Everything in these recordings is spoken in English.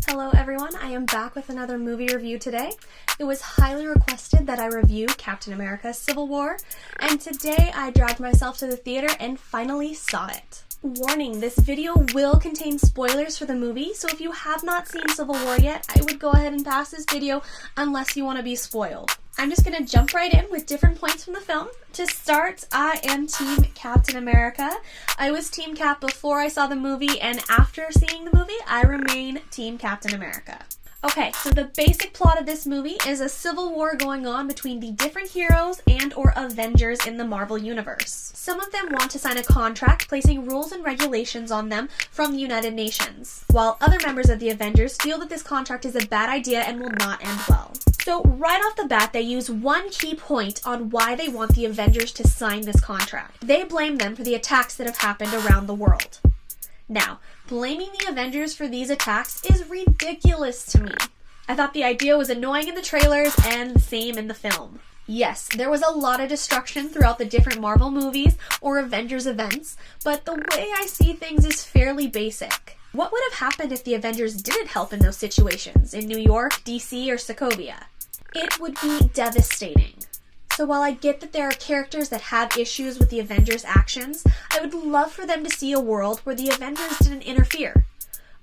Hello everyone, I am back with another movie review today. It was highly requested that I review Captain America Civil War, and today I dragged myself to the theater and finally saw it. Warning, this video will contain spoilers for the movie, so if you have not seen Civil War yet, I would go ahead and pass this video unless you want to be spoiled. I'm just going to jump right in with different points from the film. To start, I am Team Captain America. I was Team Cap before I saw the movie, and after seeing the movie, I remain Team Captain America. Okay, so the basic plot of this movie is a civil war going on between the different heroes and or Avengers in the Marvel Universe. Some of them want to sign a contract placing rules and regulations on them from the United Nations, while other members of the Avengers feel that this contract is a bad idea and will not end well. So right off the bat, they use one key point on why they want the Avengers to sign this contract. They blame them for the attacks that have happened around the world. Now, blaming the Avengers for these attacks is ridiculous to me. I thought the idea was annoying in the trailers and the same in the film. Yes, there was a lot of destruction throughout the different Marvel movies or Avengers events, but the way I see things is fairly basic. What would have happened if the Avengers didn't help in those situations, in New York, DC, or Sokovia? It would be devastating. So while I get that there are characters that have issues with the Avengers' actions, I would love for them to see a world where the Avengers didn't interfere.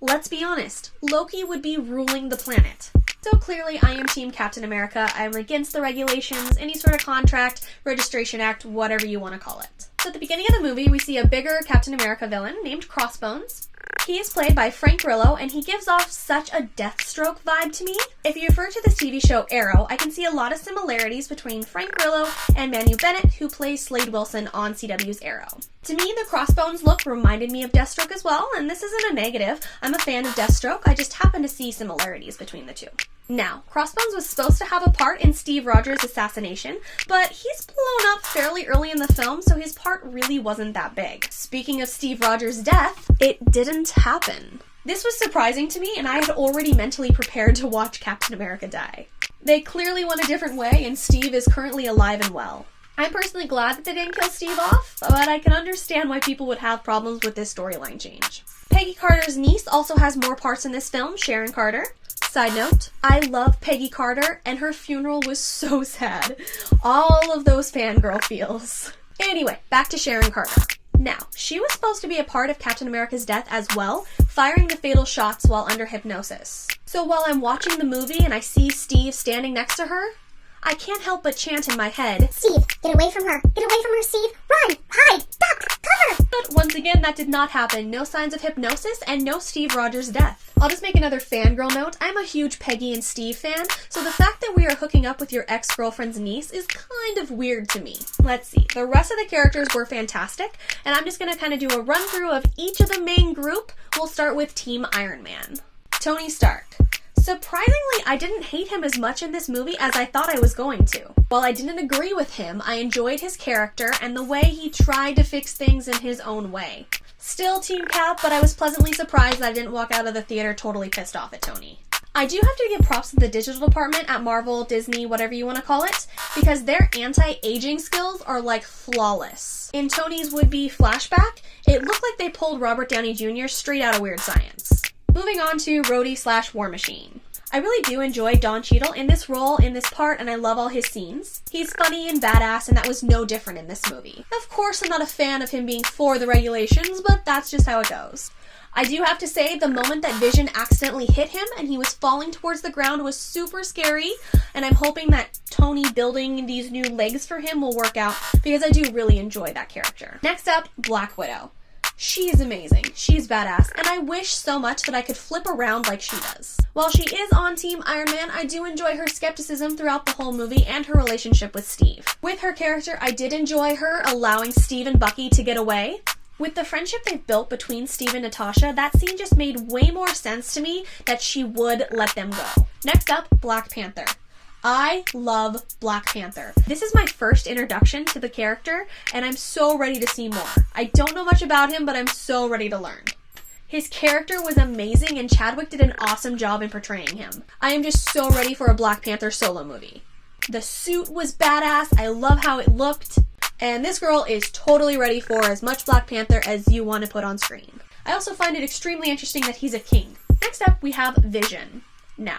Let's be honest, Loki would be ruling the planet. So clearly I am Team Captain America. I'm against the regulations, any sort of contract, registration act, whatever you want to call it. So at the beginning of the movie, we see a bigger Captain America villain named Crossbones. He is played by Frank Grillo, and he gives off such a Deathstroke vibe to me. If you refer to this TV show Arrow, I can see a lot of similarities between Frank Grillo and Manu Bennett, who plays Slade Wilson on CW's Arrow. To me, the Crossbones look reminded me of Deathstroke as well, and this isn't a negative. I'm a fan of Deathstroke, I just happen to see similarities between the two. Now, Crossbones was supposed to have a part in Steve Rogers' assassination, but he's blown up fairly early in the film, so his part really wasn't that big. Speaking of Steve Rogers' death, it didn't happen. This was surprising to me, and I had already mentally prepared to watch Captain America die. They clearly went a different way, and Steve is currently alive and well. I'm personally glad that they didn't kill Steve off, but I can understand why people would have problems with this storyline change. Peggy Carter's niece also has more parts in this film, Sharon Carter. Side note, I love Peggy Carter, and her funeral was so sad. All of those fangirl feels. Anyway, back to Sharon Carter. Now, she was supposed to be a part of Captain America's death as well, firing the fatal shots while under hypnosis. So while I'm watching the movie and I see Steve standing next to her, I can't help but chant in my head, "Steve, get away from her! Get away from her, Steve! Run! Hide! Duck! Cover!" But once again, that did not happen. No signs of hypnosis and no Steve Rogers' death. I'll just make another fangirl note. I'm a huge Peggy and Steve fan, so the fact that we are hooking up with your ex-girlfriend's niece is kind of weird to me. Let's see. The rest of the characters were fantastic, and I'm just going to kind of do a run-through of each of the main group. We'll start with Team Iron Man. Tony Stark. Surprisingly, I didn't hate him as much in this movie as I thought I was going to. While I didn't agree with him, I enjoyed his character and the way he tried to fix things in his own way. Still Team Cap, but I was pleasantly surprised that I didn't walk out of the theater totally pissed off at Tony. I do have to give props to the digital department at Marvel, Disney, whatever you want to call it, because their anti-aging skills are like flawless. In Tony's would-be flashback, it looked like they pulled Robert Downey Jr. straight out of Weird Science. Moving on to Rhodey/War Machine. I really do enjoy Don Cheadle in this role, in this part, and I love all his scenes. He's funny and badass, and that was no different in this movie. Of course, I'm not a fan of him being for the regulations, but that's just how it goes. I do have to say, the moment that Vision accidentally hit him and he was falling towards the ground was super scary, and I'm hoping that Tony building these new legs for him will work out, because I do really enjoy that character. Next up, Black Widow. She is amazing, she's badass, and I wish so much that I could flip around like she does. While she is on Team Iron Man, I do enjoy her skepticism throughout the whole movie and her relationship with Steve. With her character, I did enjoy her allowing Steve and Bucky to get away. With the friendship they've built between Steve and Natasha, that scene just made way more sense to me that she would let them go. Next up, Black Panther. I love Black Panther. This is my first introduction to the character, and I'm so ready to see more. I don't know much about him, but I'm so ready to learn. His character was amazing, and Chadwick did an awesome job in portraying him. I am just so ready for a Black Panther solo movie. The suit was badass, I love how it looked, and this girl is totally ready for as much Black Panther as you want to put on screen. I also find it extremely interesting that he's a king. Next up, we have Vision. Now,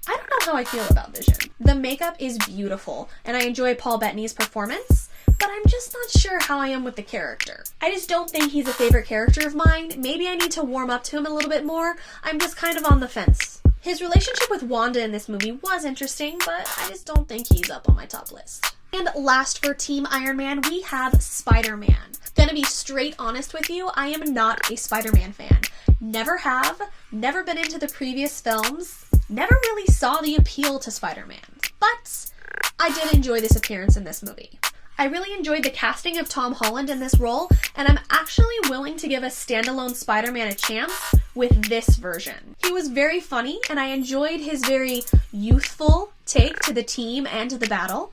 I don't know how I feel about Vision. The makeup is beautiful, and I enjoy Paul Bettany's performance, but I'm just not sure how I am with the character. I just don't think he's a favorite character of mine. Maybe I need to warm up to him a little bit more. I'm just kind of on the fence. His relationship with Wanda in this movie was interesting, but I just don't think he's up on my top list. And last for Team Iron Man, we have Spider-Man. Gonna be straight honest with you, I am not a Spider-Man fan. Never have, never been into the previous films, never really saw the appeal to Spider-Man. But I did enjoy this appearance in this movie. I really enjoyed the casting of Tom Holland in this role, and I'm actually willing to give a standalone Spider-Man a chance with this version. He was very funny, and I enjoyed his very youthful take to the team and to the battle.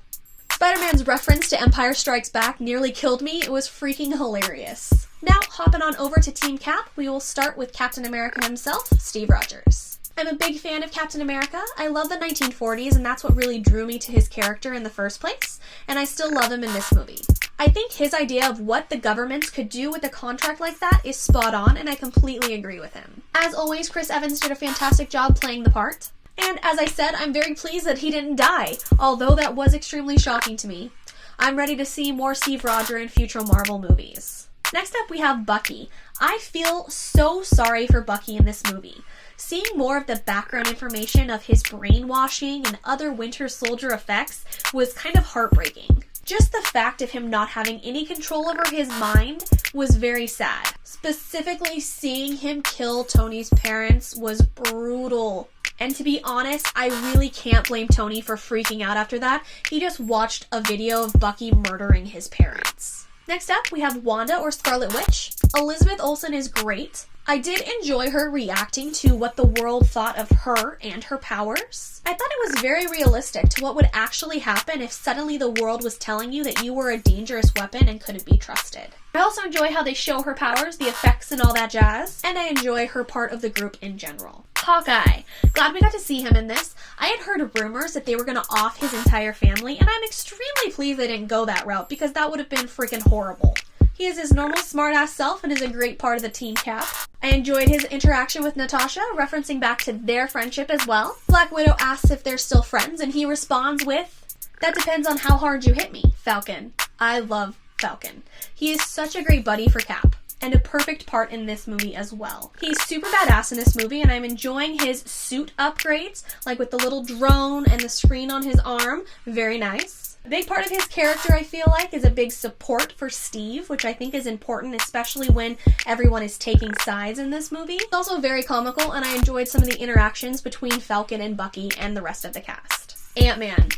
Spider-Man's reference to Empire Strikes Back nearly killed me. It was freaking hilarious. Now, hopping on over to Team Cap, we will start with Captain America himself, Steve Rogers. I'm a big fan of Captain America. I love the 1940s, and that's what really drew me to his character in the first place, and I still love him in this movie. I think his idea of what the governments could do with a contract like that is spot on, and I completely agree with him. As always, Chris Evans did a fantastic job playing the part. And as I said, I'm very pleased that he didn't die, although that was extremely shocking to me. I'm ready to see more Steve Rogers in future Marvel movies. Next up, we have Bucky. I feel so sorry for Bucky in this movie. Seeing more of the background information of his brainwashing and other Winter Soldier effects was kind of heartbreaking. Just the fact of him not having any control over his mind was very sad. Specifically, seeing him kill Tony's parents was brutal. And to be honest, I really can't blame Tony for freaking out after that. He just watched a video of Bucky murdering his parents. Next up, we have Wanda or Scarlet Witch. Elizabeth Olsen is great. I did enjoy her reacting to what the world thought of her and her powers. I thought it was very realistic to what would actually happen if suddenly the world was telling you that you were a dangerous weapon and couldn't be trusted. I also enjoy how they show her powers, the effects and all that jazz, and I enjoy her part of the group in general. Hawkeye. Glad we got to see him in this. I had heard rumors that they were going to off his entire family, and I'm extremely pleased they didn't go that route because that would have been freaking horrible. He is his normal smart-ass self and is a great part of the Team Cap. I enjoyed his interaction with Natasha, referencing back to their friendship as well. Black Widow asks if they're still friends, and he responds with, "That depends on how hard you hit me, Falcon." I love Falcon. He is such a great buddy for Cap, and a perfect part in this movie as well. He's super badass in this movie, and I'm enjoying his suit upgrades, like with the little drone and the screen on his arm. Very nice. A big part of his character, I feel like, is a big support for Steve, which I think is important, especially when everyone is taking sides in this movie. It's also very comical, and I enjoyed some of the interactions between Falcon and Bucky and the rest of the cast. Ant-Man.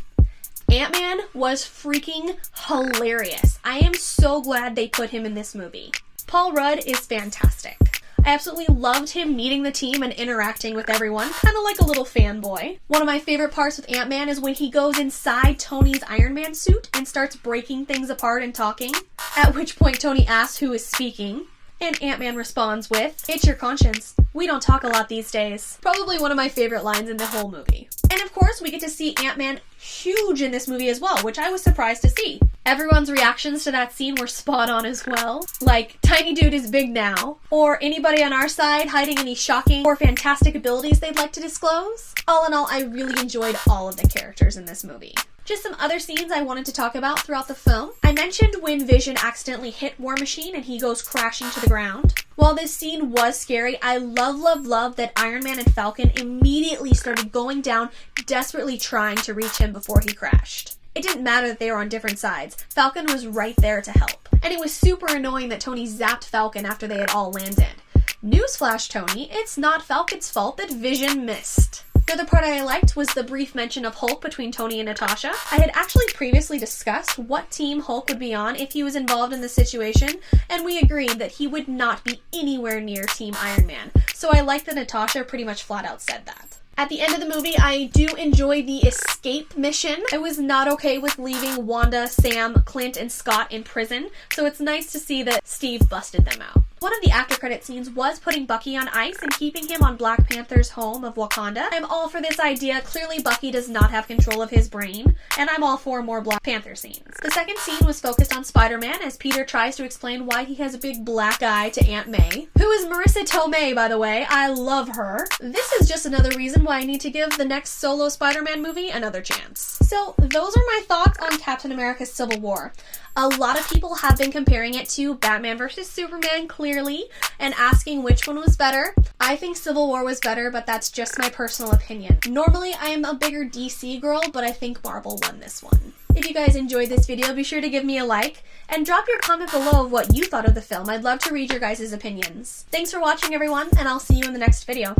Ant-Man was freaking hilarious. I am so glad they put him in this movie. Paul Rudd is fantastic. I absolutely loved him meeting the team and interacting with everyone, kind of like a little fanboy. One of my favorite parts with Ant-Man is when he goes inside Tony's Iron Man suit and starts breaking things apart and talking, at which point Tony asks who is speaking, and Ant-Man responds with, "It's your conscience. We don't talk a lot these days." Probably one of my favorite lines in the whole movie. And of course, we get to see Ant-Man huge in this movie as well, which I was surprised to see. Everyone's reactions to that scene were spot on as well. Like, tiny dude is big now. Or anybody on our side hiding any shocking or fantastic abilities they'd like to disclose. All in all, I really enjoyed all of the characters in this movie. Just some other scenes I wanted to talk about throughout the film. I mentioned when Vision accidentally hit War Machine and he goes crashing to the ground. While this scene was scary, I love that Iron Man and Falcon immediately started going down, desperately trying to reach him before he crashed. It didn't matter that they were on different sides. Falcon was right there to help. And it was super annoying that Tony zapped Falcon after they had all landed. Newsflash, Tony, it's not Falcon's fault that Vision missed. The other part I liked was the brief mention of Hulk between Tony and Natasha. I had actually previously discussed what team Hulk would be on if he was involved in the situation, and we agreed that he would not be anywhere near Team Iron Man. So I like that Natasha pretty much flat out said that. At the end of the movie, I do enjoy the escape mission. I was not okay with leaving Wanda, Sam, Clint, and Scott in prison, so it's nice to see that Steve busted them out. One of the after credit scenes was putting Bucky on ice and keeping him on Black Panther's home of Wakanda. I'm all for this idea. Clearly Bucky does not have control of his brain, and I'm all for more Black Panther scenes. The second scene was focused on Spider-Man as Peter tries to explain why he has a big black eye to Aunt May, who is Marissa Tomei, by the way. I love her. This is just another reason why I need to give the next solo Spider-Man movie another chance. So those are my thoughts on Captain America Civil War. A lot of people have been comparing it to Batman vs. Superman, clearly, and asking which one was better. I think Civil War was better, but that's just my personal opinion. Normally, I am a bigger DC girl, but I think Marvel won this one. If you guys enjoyed this video, be sure to give me a like, and drop your comment below of what you thought of the film. I'd love to read your guys' opinions. Thanks for watching, everyone, and I'll see you in the next video.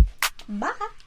Bye!